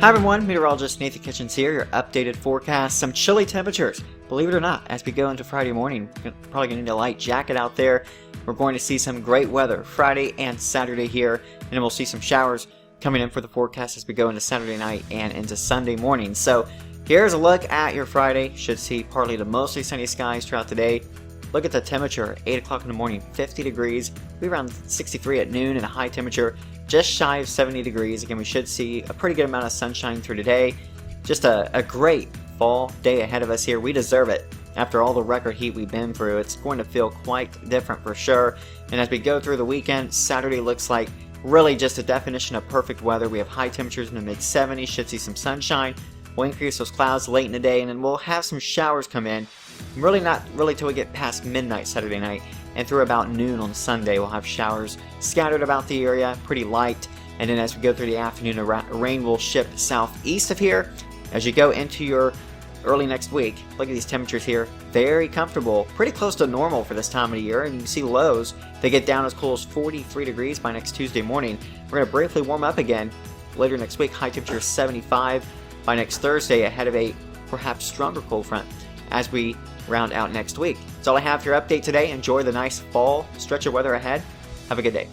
Hi everyone, meteorologist Nathan Kitchens here, your updated forecast. Some chilly temperatures, believe it or not, as we go into Friday morning. You're probably going to need a light jacket out there. We're going to see some great weather Friday and Saturday here, and then we'll see some showers coming in for the forecast as we go into Saturday night and into Sunday morning. So here's a look at your Friday. Should see partly to mostly sunny skies throughout the day. Look at the temperature, 8 o'clock in the morning, 50 degrees. We'll be around 63 at noon and a high temperature just shy of 70 degrees. Again, we should see a pretty good amount of sunshine through today. Just a great fall day ahead of us here. We deserve it. After all the record heat we've been through, it's going to feel quite different for sure. And as we go through the weekend, Saturday looks like really just a definition of perfect weather. We have high temperatures in the mid-70s, should see some sunshine. We'll increase those clouds late in the day, and then we'll have some showers come in. Really not really till we get past midnight Saturday night, and through about noon on Sunday we'll have showers scattered about the area, pretty light. And then as we go through the afternoon, the rain will shift southeast of here. As you go into your early next week, look at these temperatures here, very comfortable, pretty close to normal for this time of the year. And you can see lows, they get down as cool as 43 degrees by next Tuesday morning. We're going to briefly warm up again later next week. High temperature 75 by next Thursday, ahead of a perhaps stronger cold front as we round out next week. That's all I have for your update today. Enjoy the nice fall stretch of weather ahead. Have a good day.